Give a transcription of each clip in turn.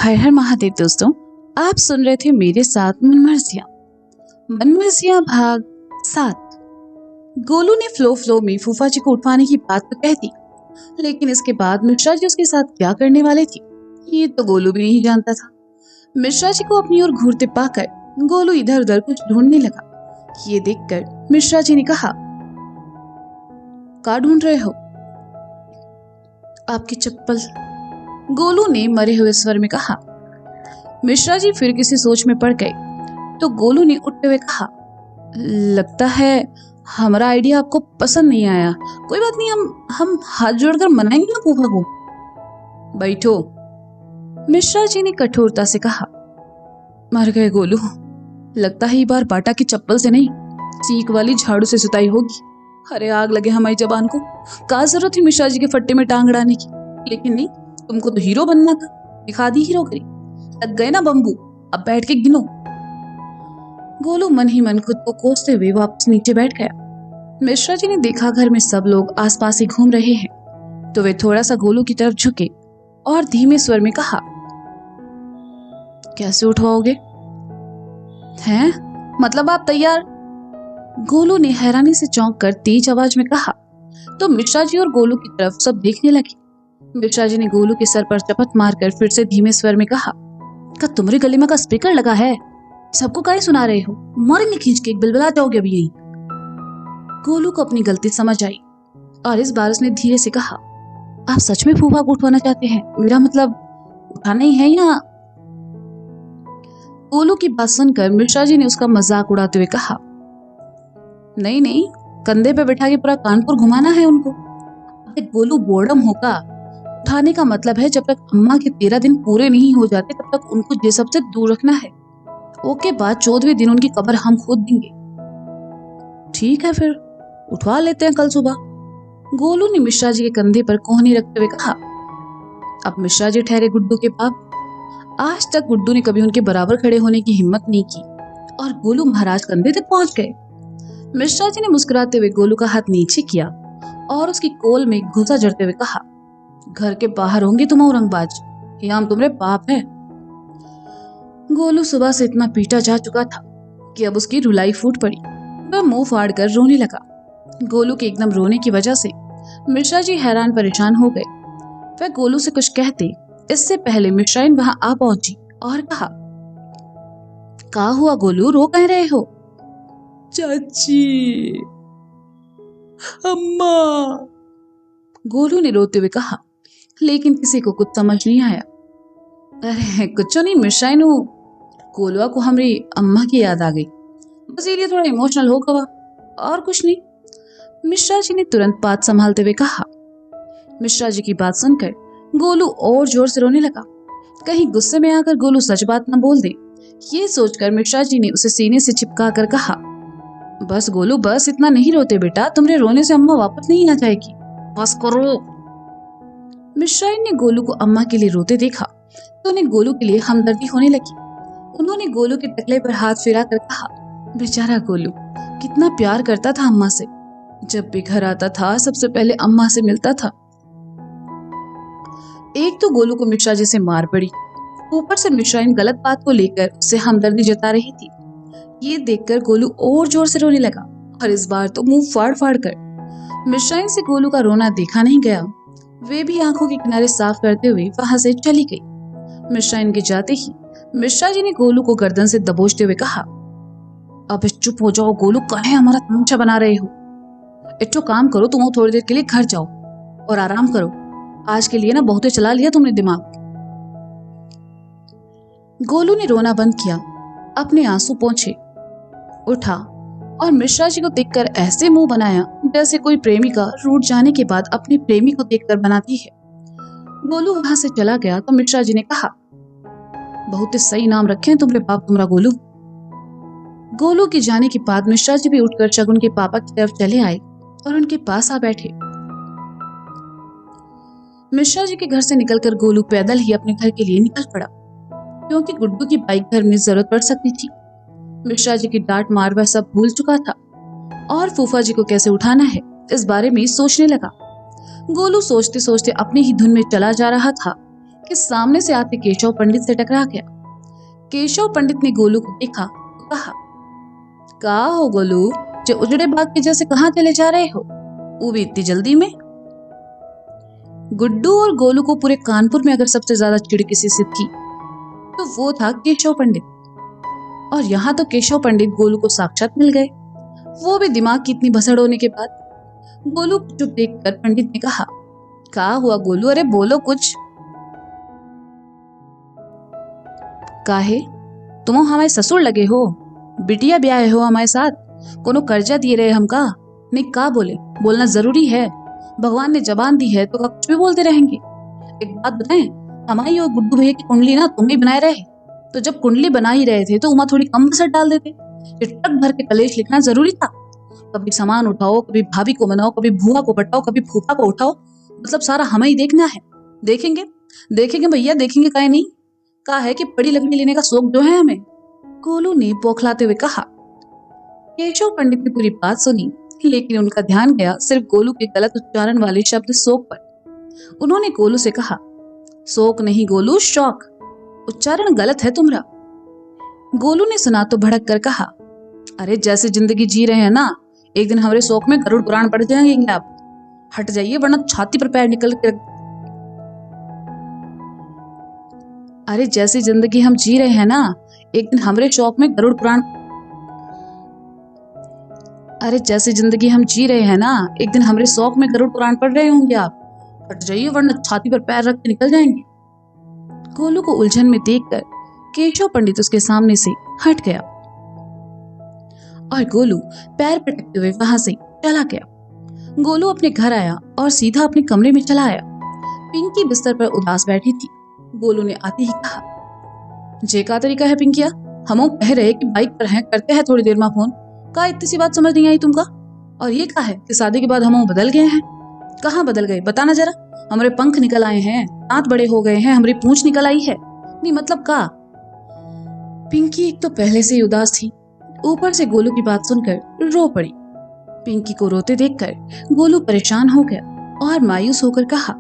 हर हर महादेव दोस्तों, आप सुन रहे थे मेरे साथ मनमर्जियां भाग 7। गोलू ने फ्लो में फूफा जी को उठवाने की बात तो कह दी, लेकिन इसके बाद मिश्रा जी उसके साथ क्या करने वाले थे ये तो गोलू भी नहीं जानता था। मिश्रा जी को अपनी ओर घूरते पाकर गोलू इधर उधर कुछ ढूंढने लगा। ये देखकर मिश्रा जी ने कहा, क्या ढूंढ रहे हो? आपकी चप्पल, गोलू ने मरे हुए स्वर में कहा। मिश्रा जी फिर किसी सोच में पड़ गए तो गोलू ने उठते हुए कहा, लगता है हमारा आइडिया आपको पसंद नहीं आया। कोई बात नहीं, हम हाथ जोड़कर मनाएंगे ना फूफा को। बैठो, मिश्रा जी ने कठोरता से कहा। मर गए गोलू, लगता है ये बार बाटा की चप्पल से नहीं, चीक वाली झाड़ू से सुताई होगी। अरे आग लगे हमारी जबान को, क्या जरूरत थी मिश्रा जी के फट्टे में टांग अड़ाने की। लेकिन नहीं, तुमको तो हीरो बनना था, दिखा दी हीरो करी। लग गए ना बम्बू, अब बैठ के गिनो। गोलू मन ही मन खुद को कोसते हुए वापस नीचे बैठ गया। मिश्रा जी ने देखा घर में सब लोग आसपास ही घूम रहे हैं तो वे थोड़ा सा गोलू की तरफ झुके और धीमे स्वर में कहा, कैसे उठवाओगे? हैं? मतलब आप तैयार? गोलू ने हैरानी से चौंक कर तेज आवाज में कहा तो मिश्रा जी और गोलू की तरफ सब देखने लगे। मिश्रा जी ने गोलू के सर पर चपत मारकर फिर से धीमे स्वर में कहा, क्या तुम्हारे गले में का स्पीकर लगा है? सबको काहे सुना रहे हो? मारेंगे खींच के, बिलबिला जाओगे अभी यहीं। गोलू को अपनी गलती समझ आई और इस बार उसने धीरे से कहा, आप सच में फूफा को उठवाना चाहते हैं? मेरा मतलब उठाना ही है या? गोलू की बात सुनकर मिश्रा जी ने उसका मजाक उड़ाते हुए कहा, नहीं नहीं, कंधे पे बैठा के पूरा कानपुर घुमाना है उनको। अरे गोलू, बोर्डम होगा। उठाने का मतलब है जब तक अम्मा के 13 दिन पूरे नहीं हो जाते तब तक उनको ये सबसे दूर रखना है। ओके, बाद 14वें दिन उनकी कब्र हम खुद देंगे। ठीक है, फिर उठवा लेते हैं कल सुबह। गोलू ने मिश्रा जी के कंधे पर कोहनी रखते हुए कहा। अब मिश्रा जी ठहरे गुड्डू के बाप। आज तक गुड्डू ने कभी उनके बराबर खड़े होने की हिम्मत नहीं की और गोलू महाराज कंधे तक पहुंच गए। मिश्रा जी ने मुस्कुराते हुए गोलू का हाथ नीचे किया और उसकी कोल में घुसा जड़ते हुए कहा, घर के बाहर होंगे तुम औरंगबाज, ये हम तुम्हारे बाप है। गोलू सुबह से इतना पीटा जा चुका था कि अब उसकी रुलाई फूट पड़ी। वह मुंह फाड़ कर रोने लगा। गोलू के एकदम रोने की वजह से मिश्रा जी हैरान परेशान हो गए। वह गोलू से कुछ कहते इससे पहले मिश्राइन वहां आ पहुंची और कहा, क्या हुआ गोलू, रो कह रहे हो? चाची, अम्मा, गोलू ने रोते हुए कहा, लेकिन किसी को कुछ समझ नहीं आया। अरे कुछ नहीं मिश्राइन, गोलुआ को हमारी अम्मा की याद आ गई, बस ये थोड़ा इमोशनल हो गया और कुछ नहीं। मिश्रा जी ने तुरंत बात संभालते हुए कहा। मिश्रा जी की बात सुनकर गोलू और जोर से रोने लगा। कहीं गुस्से में आकर गोलू सच बात न बोल दे, ये सोचकर मिश्रा जी ने उसे सीने से चिपका कर कहा, बस गोलू बस, इतना नहीं रोते बेटा, तुम्हारे रोने से अम्मा वापस नहीं आ जाएगी, बस करो। मिश्रा ने गोलू को अम्मा के लिए रोते देखा तो उन्हें गोलू के लिए हमदर्दी होने लगी। उन्होंने गोलू के टकले पर हाथ फिरा कर कहा, बेचारा गोलू कितना प्यार करता था अम्मा से, जब भी घर आता था सबसे पहले अम्मा से मिलता था। एक तो गोलू को मिश्रा जी से मार पड़ी, ऊपर से मिश्राइन गलत बात को लेकर उससे हमदर्दी जता रही थी। ये देखकर गोलू और जोर से रोने लगा और इस बार तो मुंह फाड़ फाड़ कर। मिश्राइन से गोलू का रोना देखा नहीं गया। वे भी आंखों के किनारे साफ करते हुए वहां से चली गई। मिश्राइन के जाते ही मिश्रा जी ने गोलू को गर्दन से दबोचते हुए कहा, अब चुप हो जाओ गोलू, कहे हमारा तमाशा बना रहे हो। इट्टो काम करो, तुम थोड़ी देर के लिए घर जाओ और आराम करो। आज के लिए ना बहुते चला लिया तुमने दिमाग। गोलू ने रोना बंद किया, अपने आंसू पोंछे, उठा और मिश्रा जी को देखकर ऐसे मुंह बनाया जैसे कोई प्रेमिका रूठ जाने के बाद अपने प्रेमी को देखकर बनाती है। गोलू वहां से चला गया तो मिश्रा जी ने कहा, बहुत सही नाम रखे हैं तुम्हारे बाप तुम्हारा गोलू। गोलू के जाने के बाद मिश्रा जी भी उठकर शगुन के पापा की तरफ चले आए और उनके पास आ बैठे। मिश्रा जी के घर से निकलकर गोलू पैदल ही अपने घर के लिए निकल पड़ा, क्योंकि गुड्डू की बाइक घर में जरूरत पड़ सकती थी। मिश्रा जी की डांट मार वह सब भूल चुका था और फूफा जी को कैसे उठाना है इस बारे में सोचने लगा। गोलू सोचते सोचते अपने ही धुन में चला जा रहा था कि सामने से आते केशव पंडित से टकरा गया। केशव पंडित ने गोलू को देखा तो कहा, का हो गोलू, जो उजड़े बाग के जैसे कहाँ चले जा रहे हो, वो भी इतनी जल्दी में? गुड्डू और गोलू को पूरे कानपुर में अगर सबसे ज्यादा चिढ़ किसी से थी तो वो था केशव पंडित। और यहाँ तो केशव पंडित गोलू को साक्षात मिल गए, वो भी दिमाग की इतनी भसड़ होने के बाद। गोलू को चुप देखकर पंडित ने कहा, क्या हुआ गोलू, अरे बोलो कुछ। काहे तुम हमारे ससुर लगे हो, बिटिया ब्याह हो हमारे साथ, कोनो कर्जा दिए रहे हमका? नहीं का बोले, बोलना जरूरी है, भगवान ने जबान दी है तो कुछ भी बोलते रहेंगे। एक बात बताएं, हमारी और गुड्डू भैया की कुंडली ना तुम ही बनाए रहे, तो जब कुंडली बना ही रहे थे तो उमा थोड़ी कम बसर डाल देते। ये ट्रक भर के कलेश लिखना जरूरी था? कभी सामान उठाओ, कभी भाभी को मनाओ, कभी भुआ को पटाओ, कभी फूफा को उठाओ, मतलब सारा हमें ही देखना है। देखेंगे देखेंगे भैया, देखेंगे काहे नहीं, कहा है कि बड़ी लकड़ी लेने का शौक जो है हमें, गोलू ने बौखलाते हुए कहा। केशव पंडित ने पूरी बात सुनी, लेकिन उनका ध्यान गया सिर्फ गोलू के गलत उच्चारण वाले शब्द शौक पर। उन्होंने गोलू से कहा, शौक नहीं गोलू, शौक, उच्चारण गलत है तुम्हारा। गोलू ने सुना तो भड़क कर कहा, अरे जैसे जिंदगी जी रहे हैं ना, एक दिन हमारे शौक में गरुड़ पुराण पढ़ जाएंगे आप, हट जाइए वरना छाती पर पैर निकल कर। अरे जैसी जिंदगी हम जी रहे हैं ना, एक दिन हमारे शौक में गरुड़ पुराण अरे जैसी जिंदगी हम जी रहे हैं ना, एक दिन हमारे शौक में गरुड़ पुराण पढ़ रहे होंगे आप, हट जाइए वरना छाती पर पैर रख के निकल जाएंगे। गोलू को उलझन में देखकर केशव पंडित उसके सामने से हट गया और गोलू पैर पटकते हुए वहां से चला गया। गोलू अपने घर आया और सीधा अपने कमरे में चला आया। पिंकी बिस्तर पर उदास बैठी थी। गोलू ने आते ही कहा, जे का तरीका है पिंकिया, हम कह रहे कि बाइक पर हैं, करते हैं थोड़ी देर में फोन, का इतनी सी बात समझ नहीं आई तुमका? और ये कहा है कि शादी के बाद हम बदल गए हैं? कहाँ बदल गए, बताना जरा। हमारे पंख निकल आए हैं, दांत बड़े हो गए हैं, हमारी पूंछ निकल आई है, नहीं मतलब का? पिंकी एक तो पहले से ही उदास थी, ऊपर से गोलू की बात सुनकर रो पड़ी। पिंकी को रोते देखकर गोलू परेशान हो गया और मायूस होकर कहा,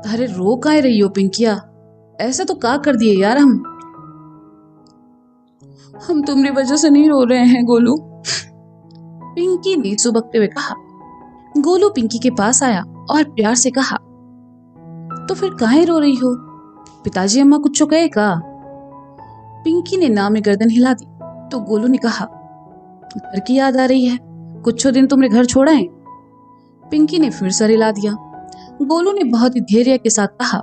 अरे रो काहे रही हो पिंकिया, ऐसा तो का कर दिए यार, हम तुम्हारी वजह से नहीं रो रहे हैं गोलू, पिंकी ने सुबकते हुए कहा। गोलू पिंकी के पास आया और प्यार से कहा, तो फिर काहे रो रही हो, पिताजी अम्मा कुछ कहे का? पिंकी ने ना में गर्दन हिला दी तो गोलू ने कहा, घर की याद आ रही है, कुछ दिन तुमने घर छोड़ा है? पिंकी ने फिर सर हिला दिया। गोलू ने बहुत ही धैर्य के साथ कहा,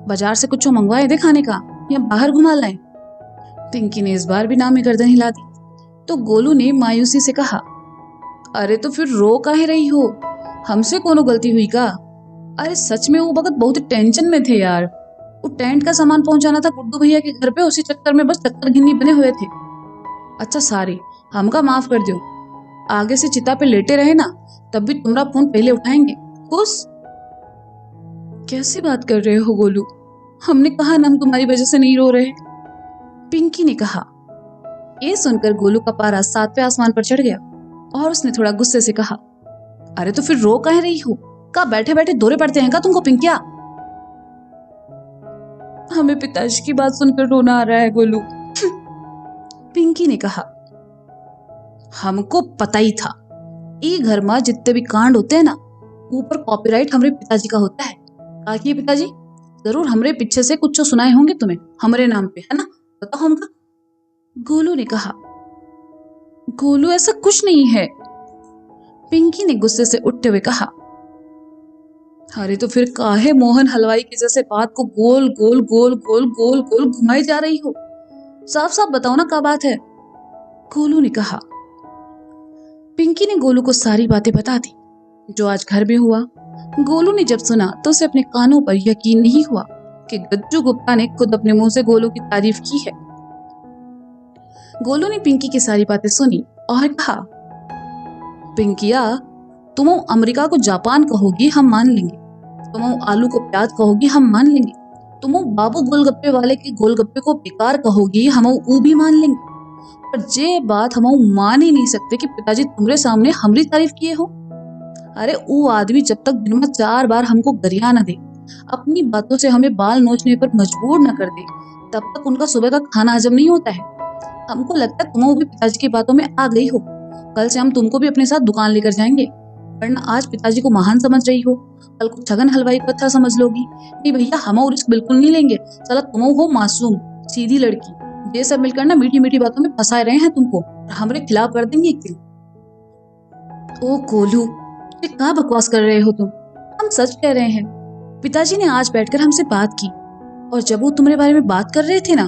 बाजार से कुछ मंगवाए दे खाने का या बाहर घुमा लाए? पिंकी ने इस बार भी ना में गर्दन हिला दी तो गोलू ने मायूसी से कहा, अरे तो फिर रो काहे रही हो, हमसे कोनो गलती हुई का? अरे सच में वो वक्त बहुत टेंशन में थे यार, वो टेंट का सामान पहुंचाना था गुड्डू भैया के घर पे, उसी चक्कर में बस चक्कर गिन्नी बने हुए थे। अच्छा सारी हमका माफ कर दो, आगे से चिता पे लेटे रहे ना तब भी तुम्हारा फोन पहले उठाएंगे, खुश? कैसी बात कर रहे हो गोलू, हमने कहा ना हम तुम्हारी वजह से नहीं रो रहे, पिंकी ने कहा। ये सुनकर गोलू का पारा 7वें आसमान पर चढ़ गया और उसने थोड़ा गुस्से से कहा, अरे तो फिर रो काहे रही हो, का बैठे बैठे दौरे पड़ते हैं का तुमको पिंकिया? हमें पिताजी की बात सुनकर रोना आ रहा है गोलू, पिंकी ने कहा। हमको पता ही था, ये घर में जितने भी कांड होते हैं ना, ऊपर कॉपीराइट हमारे पिताजी का होता है। काकी पिताजी जरूर हमरे पीछे से कुछ सुनाए होंगे तुम्हें हमारे नाम पे, है ना, बताओ हमका? गोलू ने कहा। गोलू ऐसा कुछ नहीं है, पिंकी ने गुस्से से उठते हुए कहा। अरे तो फिर काहे मोहन हलवाई की जैसे बात को गोल गोल गोल गोल गोल गोल घुमाई जा रही हो, साफ साफ बताओ ना क्या बात है, गोलू ने कहा। पिंकी ने गोलू को सारी बातें बता दी जो आज घर में हुआ। गोलू ने जब सुना तो उसे अपने कानों पर यकीन नहीं हुआ कि गज्जू गुप्ता ने खुद अपने मुंह से गोलू की तारीफ की है। गोलू ने पिंकी की सारी बातें सुनी और कहा, पिंकिया तुम अमेरिका को जापान कहोगी हम मान लेंगे, तुम आलू को प्याज कहोगी हम मान लेंगे, तुम बाबू गोलगप्पे वाले के गोलगप्पे को बेकार कहोगी हम वो भी मान लेंगे, पर जे बात हम मान ही नहीं सकते कि पिताजी तुम्हारे सामने हमारी तारीफ किए हो। अरे वो आदमी जब तक दिन में 4 बार हमको गरिया न दे अपनी बातों से हमें बाल नोचने पर मजबूर न कर दे, तब तक उनका सुबह का खाना हजम नहीं होता है। हमको लगता है तुम भी पिताजी की बातों में आ गई हो। कल से हम तुमको भी अपने साथ दुकान लेकर जाएंगे, वरना आज पिताजी को महान समझ रही हो, कल को छगन हलवाई को अच्छा समझ लोगी। नहीं भैया, हम और रिस्क बिल्कुल नहीं लेंगे। साला तुम हो मासूम सीधी लड़की, ये सब मिलकर ना मीठी मीठी बातों में फंसा रहे हैं तुमको और हमारे खिलाफ कर देंगे एक दिन। ओ गोलू, ये क्या बकवास कर रहे हो तुम? हम सच कह रहे हैं। पिताजी ने आज बैठकर हमसे बात की और जब वो तुम्हारे बारे में बात कर रहे थे ना,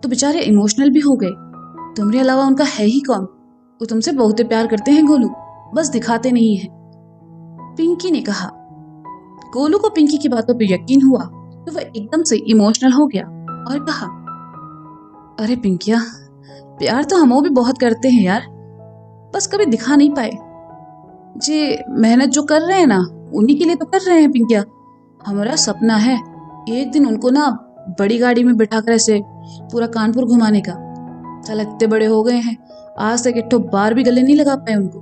तो बेचारे इमोशनल भी हो गए। तुम्हारे अलावा उनका है ही कौन? वो तुमसे बहुत प्यार करते हैं गोलू, बस दिखाते नहीं है, पिंकी ने कहा। गोलू को पिंकी की बातों पर यकीन हुआ तो वह एकदम से इमोशनल हो गया और कहा, अरे पिंकिया, प्यार तो हम भी बहुत करते हैं यार, बस कभी दिखा नहीं पाए। जे मेहनत जो कर रहे हैं ना, उन्हीं के लिए तो कर रहे हैं पिंकिया। हमारा सपना है एक दिन उनको ना बड़ी गाड़ी में बिठाकर ऐसे पूरा कानपुर घुमाने का। साला इतने बड़े हो गए हैं, आज तक एक बार भी गले नहीं लगा पाए उनको।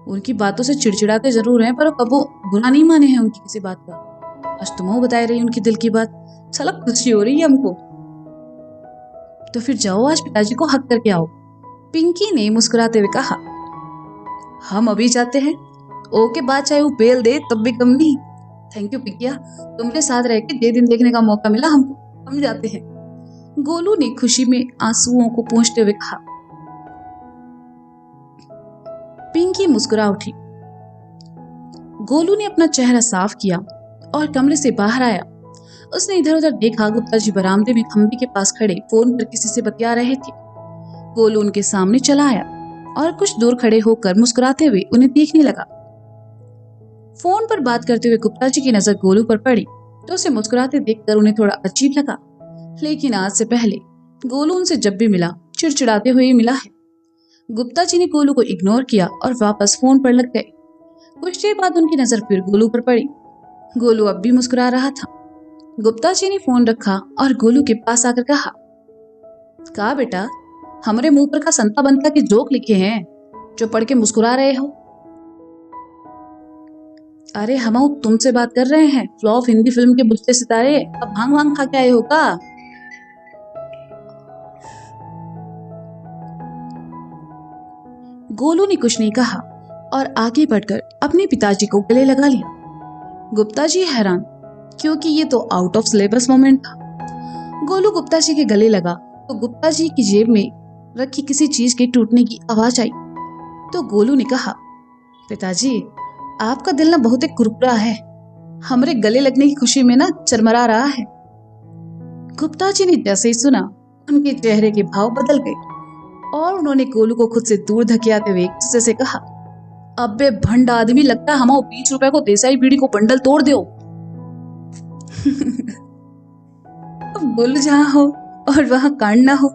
उनकी बातों से चिड़चिड़ाते जरूर हैं, पर वो कबो बुरा नहीं माने हैं उनकी किसी बात का। आज तुम बता रही उनकी दिल की बात, साला खुशी हो रही है हमको। तो फिर जाओ आज पिताजी को हक करके आओ, पिंकी ने मुस्कुराते हुए कहा। हम अभी जाते हैं। ओके, बात चाहे वो बेल दे तब भी कम नहीं। थैंक यू पिंकिया, तुमरे साथ रह के ये दिन देखने का मौका मिला हमको। हम जाते हैं, गोलू ने खुशी में आंसुओं को पोंछते हुए कहा। पिंकी मुस्कुरा उठी। गोलू ने अपना चेहरा साफ किया और कमरे से बाहर आया। उसने इधर उधर देखा। गुप्ता जी बरामदे में खंबे के पास खड़े फोन पर किसी से बतिया रहे थे। गोलू उनके सामने चला आया और कुछ दूर खड़े होकर मुस्कुराते हुए उन्हें देखने लगा। फोन पर बात करते हुए गुप्ता जी की नजर गोलू पर पड़ी तो उसे मुस्कुराते देखकर उन्हें थोड़ा अजीब लगा। लेकिन आज से पहले गोलू उनसे जब भी मिला चिड़चिड़ाते हुए मिला है। गुप्ता जी ने गोलू को इग्नोर किया और वापस फोन पर लग गए। कुछ देर बाद उनकी नजर फिर गोलू पर पड़ी। गोलू अब भी मुस्कुरा रहा था। गुप्ता जी ने फोन रखा और गोलू के पास आकर कहा बेटा, हमारे मुंह पर का संता बनता के जोक लिखे हैं जो पढ़ के मुस्कुरा रहे हो? अरे हम तुमसे बात कर रहे हैं, फ्लॉप हिंदी फिल्म के बुझते सितारे। अब भांग भांग खा के आए हो का? गोलू ने कुछ नहीं कहा और आगे बढ़कर अपने पिताजी को गले लगा लिया। गुप्ता जी हैरान, क्योंकि ये तो आउट ऑफ सिलेबस मोमेंट था। गोलू गुप्ता जी के गले लगा तो गुप्ता जी की जेब में रखी किसी चीज के टूटने की आवाज आई। तो गोलू ने कहा, पिताजी आपका दिल ना बहुत एक कुरकुरा है, हमारे गले लगने की खुशी में ना चरमरा रहा है। गुप्ता जी ने जैसे ही सुना उनके चेहरे के भाव बदल गए और उन्होंने गोलू को खुद से दूर धकेलते हुए गुस्से से कहा, अबे भंड आदमी, लगता है हम 20 रुपए को देसाई बीड़ी को बंडल तोड़ दो। अब गोलू जहाँ हो और वहां कांड ना हो,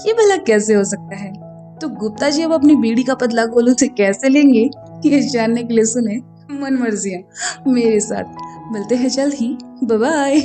ये भला कैसे हो सकता है? तो गुप्ता जी अब अपनी बीड़ी का बदला गोलू से कैसे लेंगे, ये जानने के लिए सुने मन मर्जियां मेरे साथ। मिलते हैं जल्द ही, बाय बाय।